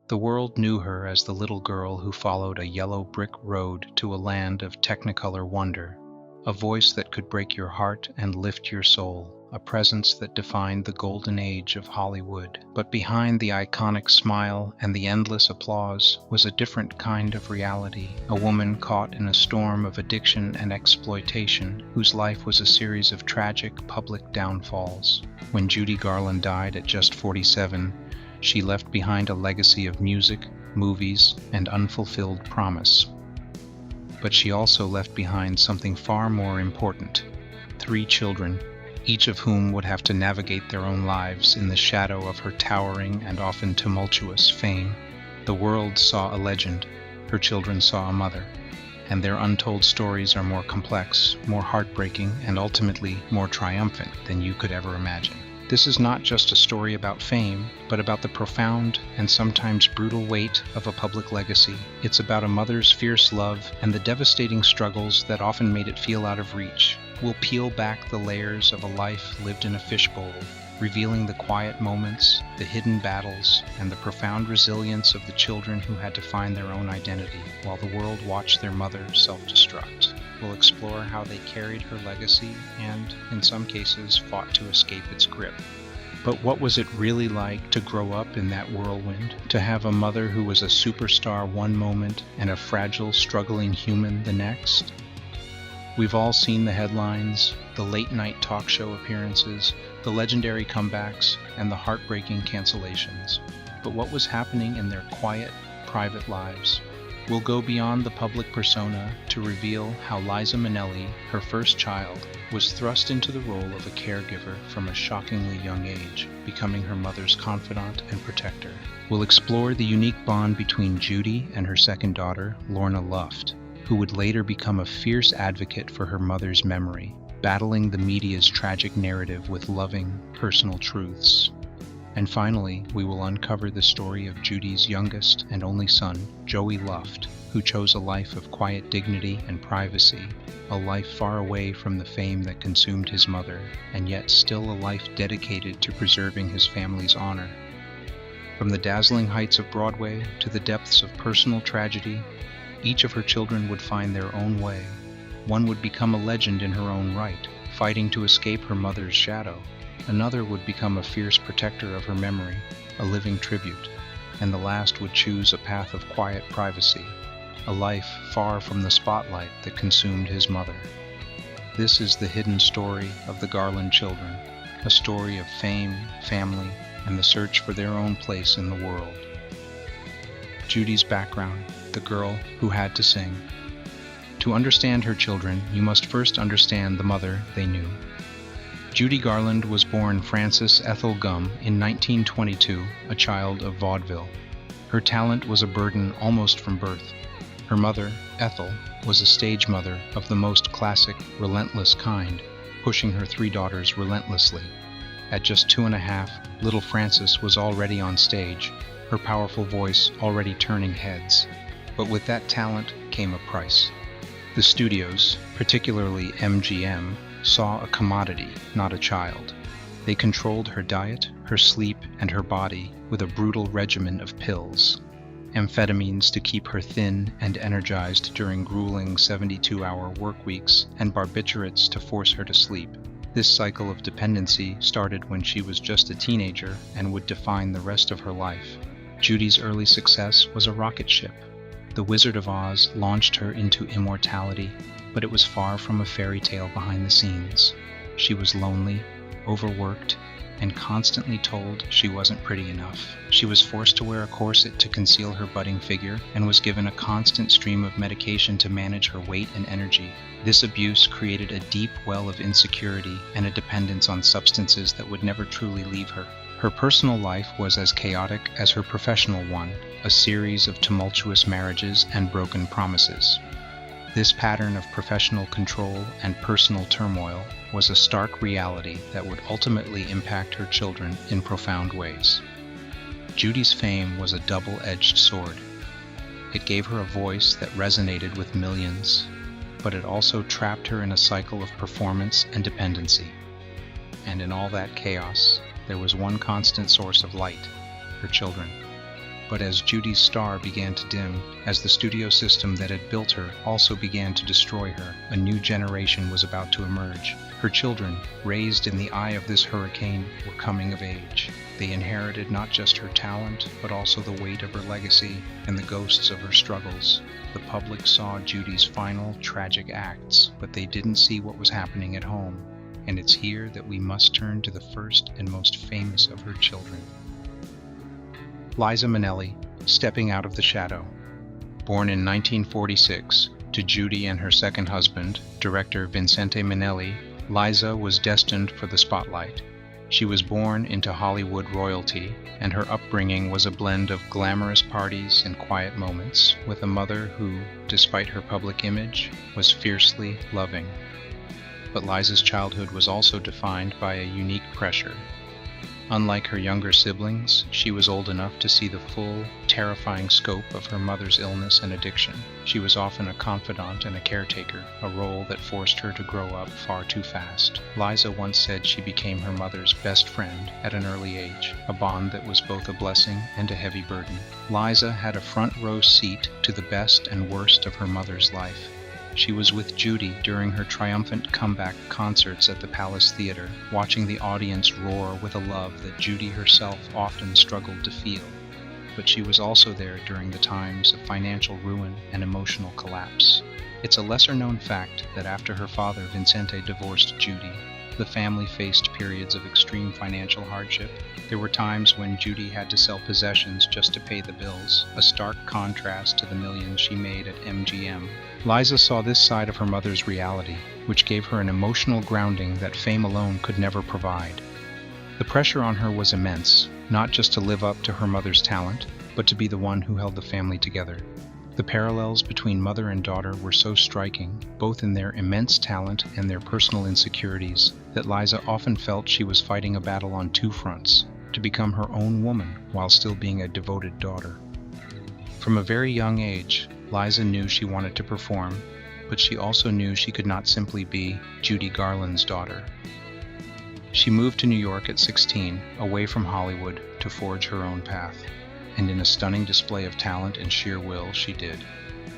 The world knew her as the little girl who followed a yellow brick road to a land of technicolor wonder, a voice that could break your heart and lift your soul, a presence that defined the golden age of Hollywood. But behind the iconic smile and the endless applause was a different kind of reality, a woman caught in a storm of addiction and exploitation, whose life was a series of tragic public downfalls. When Judy Garland died at just 47, she left behind a legacy of music, movies, and unfulfilled promise. But she also left behind something far more important: 3 children, each of whom would have to navigate their own lives in the shadow of her towering and often tumultuous fame. The world saw a legend, her children saw a mother, and their untold stories are more complex, more heartbreaking, and ultimately more triumphant than you could ever imagine. This is not just a story about fame, but about the profound and sometimes brutal weight of a public legacy. It's about a mother's fierce love and the devastating struggles that often made it feel out of reach. We'll peel back the layers of a life lived in a fishbowl, revealing the quiet moments, the hidden battles, and the profound resilience of the children who had to find their own identity while the world watched their mother self-destruct. We'll explore how they carried her legacy and, in some cases, fought to escape its grip. But what was it really like to grow up in that whirlwind? To have a mother who was a superstar one moment and a fragile, struggling human the next? We've all seen the headlines, the late-night talk show appearances, the legendary comebacks, and the heartbreaking cancellations. But what was happening in their quiet, private lives? We'll go beyond the public persona to reveal how Liza Minnelli, her first child, was thrust into the role of a caregiver from a shockingly young age, becoming her mother's confidant and protector. We'll explore the unique bond between Judy and her second daughter, Lorna Luft, who would later become a fierce advocate for her mother's memory, battling the media's tragic narrative with loving, personal truths. And finally, we will uncover the story of Judy's youngest and only son, Joey Luft, who chose a life of quiet dignity and privacy, a life far away from the fame that consumed his mother, and yet still a life dedicated to preserving his family's honor. From the dazzling heights of Broadway to the depths of personal tragedy, each of her children would find their own way. One would become a legend in her own right, fighting to escape her mother's shadow. Another would become a fierce protector of her memory, a living tribute, and the last would choose a path of quiet privacy, a life far from the spotlight that consumed his mother. This is the hidden story of the Garland children, a story of fame, family, and the search for their own place in the world. Judy's background, the girl who had to sing. To understand her children, you must first understand the mother they knew. Judy Garland was born Frances Ethel Gumm in 1922, a child of vaudeville. Her talent was a burden almost from birth. Her mother, Ethel, was a stage mother of the most classic, relentless kind, pushing her 3 daughters relentlessly. At just 2.5, little Frances was already on stage, her powerful voice already turning heads. But with that talent came a price. The studios, particularly MGM, saw a commodity, not a child. They controlled her diet, her sleep, and her body with a brutal regimen of pills. Amphetamines to keep her thin and energized during grueling 72-hour work weeks, and barbiturates to force her to sleep. This cycle of dependency started when she was just a teenager and would define the rest of her life. Judy's early success was a rocket ship. The Wizard of Oz launched her into immortality, but it was far from a fairy tale behind the scenes. She was lonely, overworked, and constantly told she wasn't pretty enough. She was forced to wear a corset to conceal her budding figure and was given a constant stream of medication to manage her weight and energy. This abuse created a deep well of insecurity and a dependence on substances that would never truly leave her. Her personal life was as chaotic as her professional one, a series of tumultuous marriages and broken promises. This pattern of professional control and personal turmoil was a stark reality that would ultimately impact her children in profound ways. Judy's fame was a double-edged sword. It gave her a voice that resonated with millions, but it also trapped her in a cycle of performance and dependency. And in all that chaos, there was one constant source of light: her children. But as Judy's star began to dim, as the studio system that had built her also began to destroy her, a new generation was about to emerge. Her children, raised in the eye of this hurricane, were coming of age. They inherited not just her talent, but also the weight of her legacy and the ghosts of her struggles. The public saw Judy's final, tragic acts, but they didn't see what was happening at home. And it's here that we must turn to the first and most famous of her children. Liza Minnelli, stepping out of the shadow. Born in 1946 to Judy and her second husband, director Vincente Minnelli, Liza was destined for the spotlight. She was born into Hollywood royalty, and her upbringing was a blend of glamorous parties and quiet moments, with a mother who, despite her public image, was fiercely loving. But Liza's childhood was also defined by a unique pressure. Unlike her younger siblings, she was old enough to see the full, terrifying scope of her mother's illness and addiction. She was often a confidant and a caretaker, a role that forced her to grow up far too fast. Liza once said she became her mother's best friend at an early age, a bond that was both a blessing and a heavy burden. Liza had a front row seat to the best and worst of her mother's life. She was with Judy during her triumphant comeback concerts at the Palace Theater, watching the audience roar with a love that Judy herself often struggled to feel. But she was also there during the times of financial ruin and emotional collapse. It's a lesser-known fact that after her father Vincente divorced Judy, the family faced periods of extreme financial hardship. There were times when Judy had to sell possessions just to pay the bills, a stark contrast to the millions she made at MGM. Liza saw this side of her mother's reality, which gave her an emotional grounding that fame alone could never provide. The pressure on her was immense, not just to live up to her mother's talent, but to be the one who held the family together. The parallels between mother and daughter were so striking, both in their immense talent and their personal insecurities, that Liza often felt she was fighting a battle on two fronts, to become her own woman while still being a devoted daughter. From a very young age, Liza knew she wanted to perform, but she also knew she could not simply be Judy Garland's daughter. She moved to New York at 16, away from Hollywood, to forge her own path. And in a stunning display of talent and sheer will, she did.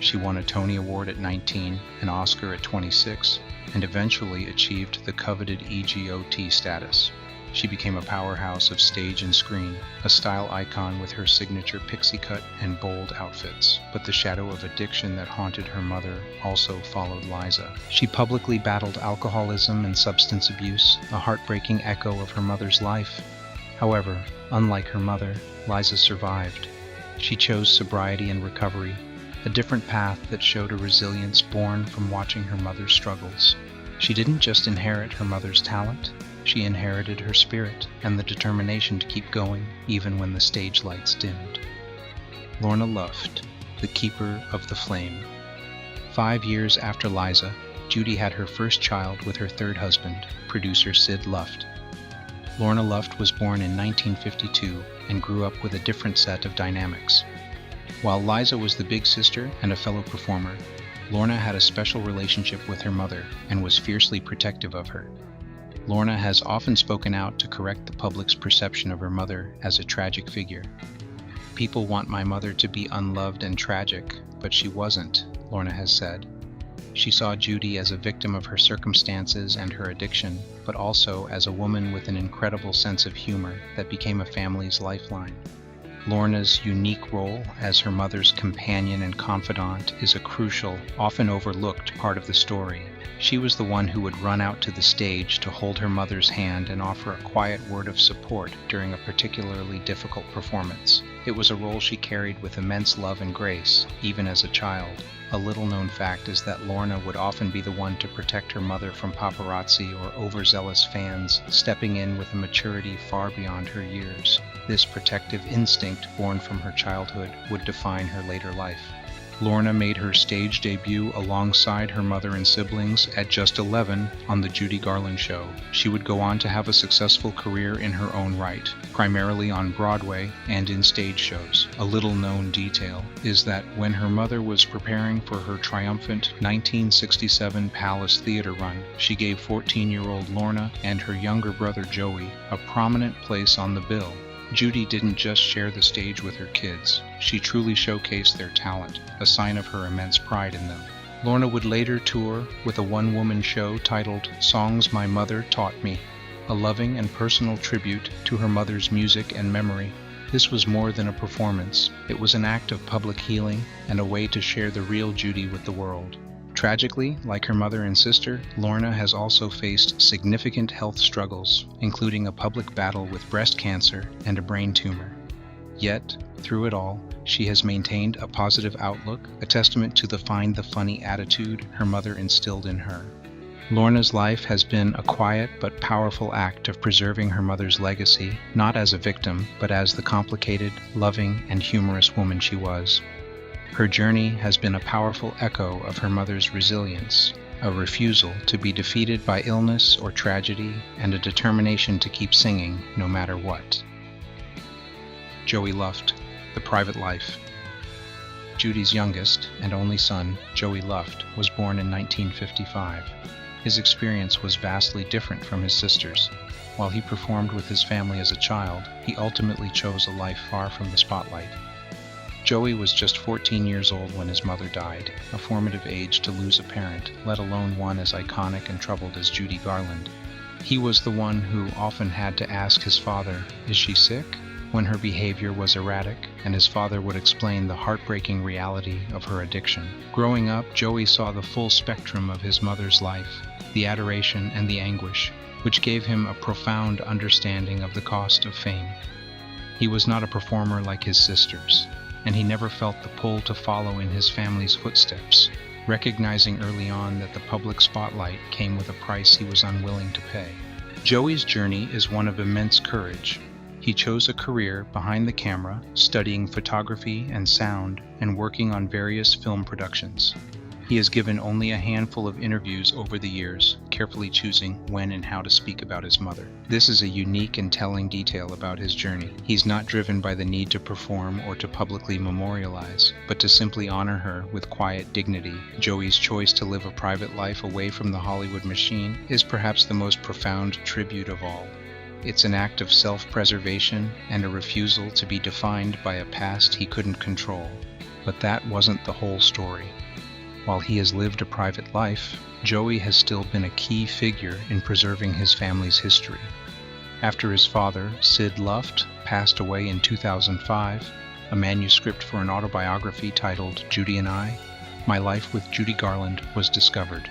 She won a Tony Award at 19, an Oscar at 26, and eventually achieved the coveted EGOT status. She became a powerhouse of stage and screen, a style icon with her signature pixie cut and bold outfits. But the shadow of addiction that haunted her mother also followed Liza. She publicly battled alcoholism and substance abuse, a heartbreaking echo of her mother's life. However, unlike her mother, Liza survived. She chose sobriety and recovery, a different path that showed a resilience born from watching her mother's struggles. She didn't just inherit her mother's talent, she inherited her spirit and the determination to keep going even when the stage lights dimmed. Lorna Luft, the keeper of the flame. 5 years after Liza, Judy had her first child with her third husband, producer Sid Luft. Lorna Luft was born in 1952 and grew up with a different set of dynamics. While Liza was the big sister and a fellow performer, Lorna had a special relationship with her mother and was fiercely protective of her. Lorna has often spoken out to correct the public's perception of her mother as a tragic figure. "People want my mother to be unloved and tragic, but she wasn't," Lorna has said. She saw Judy as a victim of her circumstances and her addiction, but also as a woman with an incredible sense of humor that became a family's lifeline. Lorna's unique role as her mother's companion and confidant is a crucial, often overlooked part of the story. She was the one who would run out to the stage to hold her mother's hand and offer a quiet word of support during a particularly difficult performance. It was a role she carried with immense love and grace, even as a child. A little-known fact is that Lorna would often be the one to protect her mother from paparazzi or overzealous fans, stepping in with a maturity far beyond her years. This protective instinct, born from her childhood, would define her later life. Lorna made her stage debut alongside her mother and siblings at just 11 on The Judy Garland Show. She would go on to have a successful career in her own right, primarily on Broadway and in stage shows. A little-known detail is that when her mother was preparing for her triumphant 1967 Palace Theater run, she gave 14-year-old Lorna and her younger brother Joey a prominent place on the bill. Judy didn't just share the stage with her kids, she truly showcased their talent, a sign of her immense pride in them. Lorna would later tour with a one-woman show titled Songs My Mother Taught Me, a loving and personal tribute to her mother's music and memory. This was more than a performance. It was an act of public healing and a way to share the real Judy with the world. Tragically, like her mother and sister, Lorna has also faced significant health struggles, including a public battle with breast cancer and a brain tumor. Yet, through it all, she has maintained a positive outlook, a testament to the find the funny attitude her mother instilled in her. Lorna's life has been a quiet but powerful act of preserving her mother's legacy, not as a victim, but as the complicated, loving, and humorous woman she was. Her journey has been a powerful echo of her mother's resilience, a refusal to be defeated by illness or tragedy, and a determination to keep singing no matter what. Joey Luft, The Private Life. Judy's youngest and only son, Joey Luft, was born in 1955. His experience was vastly different from his sister's. While he performed with his family as a child, he ultimately chose a life far from the spotlight. Joey was just 14 years old when his mother died, a formative age to lose a parent, let alone one as iconic and troubled as Judy Garland. He was the one who often had to ask his father, "Is she sick?" when her behavior was erratic, and his father would explain the heartbreaking reality of her addiction. Growing up, Joey saw the full spectrum of his mother's life, the adoration and the anguish, which gave him a profound understanding of the cost of fame. He was not a performer like his sisters, and he never felt the pull to follow in his family's footsteps, recognizing early on that the public spotlight came with a price he was unwilling to pay. Joey's journey is one of immense courage. He chose a career behind the camera, studying photography and sound, and working on various film productions. He has given only a handful of interviews over the years, carefully choosing when and how to speak about his mother. This is a unique and telling detail about his journey. He's not driven by the need to perform or to publicly memorialize, but to simply honor her with quiet dignity. Joey's choice to live a private life away from the Hollywood machine is perhaps the most profound tribute of all. It's an act of self-preservation and a refusal to be defined by a past he couldn't control. But that wasn't the whole story. While he has lived a private life, Joey has still been a key figure in preserving his family's history. After his father, Sid Luft, passed away in 2005, a manuscript for an autobiography titled Judy and I, My Life with Judy Garland was discovered.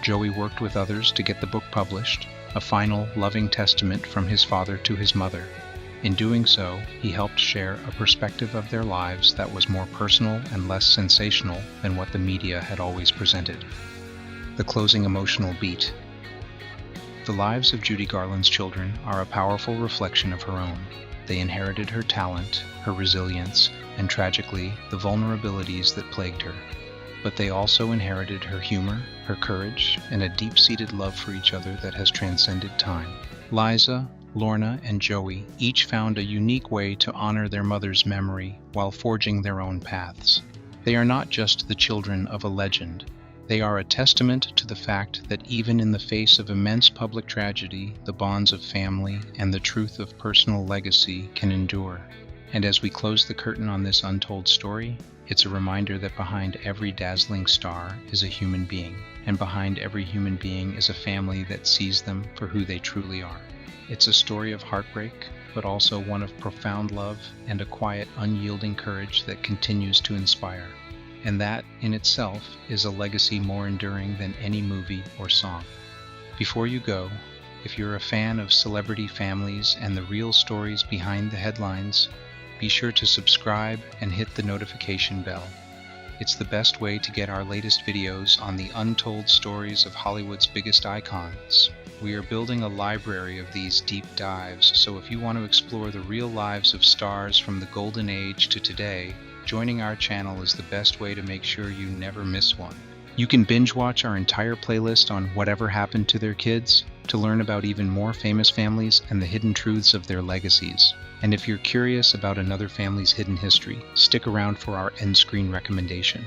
Joey worked with others to get the book published, a final, loving testament from his father to his mother. In doing so, he helped share a perspective of their lives that was more personal and less sensational than what the media had always presented. The closing emotional beat. The lives of Judy Garland's children are a powerful reflection of her own. They inherited her talent, her resilience, and tragically, the vulnerabilities that plagued her. But they also inherited her humor, her courage, and a deep-seated love for each other that has transcended time. Liza, Lorna, and Joey each found a unique way to honor their mother's memory while forging their own paths. They are not just the children of a legend. They are a testament to the fact that even in the face of immense public tragedy, the bonds of family and the truth of personal legacy can endure. And as we close the curtain on this untold story, it's a reminder that behind every dazzling star is a human being, and behind every human being is a family that sees them for who they truly are. It's a story of heartbreak, but also one of profound love and a quiet, unyielding courage that continues to inspire. And that, in itself, is a legacy more enduring than any movie or song. Before you go, if you're a fan of celebrity families and the real stories behind the headlines, be sure to subscribe and hit the notification bell. It's the best way to get our latest videos on the untold stories of Hollywood's biggest icons. We are building a library of these deep dives, so if you want to explore the real lives of stars from the golden age to today, joining our channel is the best way to make sure you never miss one. You can binge watch our entire playlist on Whatever Happened to Their Kids to learn about even more famous families and the hidden truths of their legacies. And if you're curious about another family's hidden history, stick around for our end screen recommendation.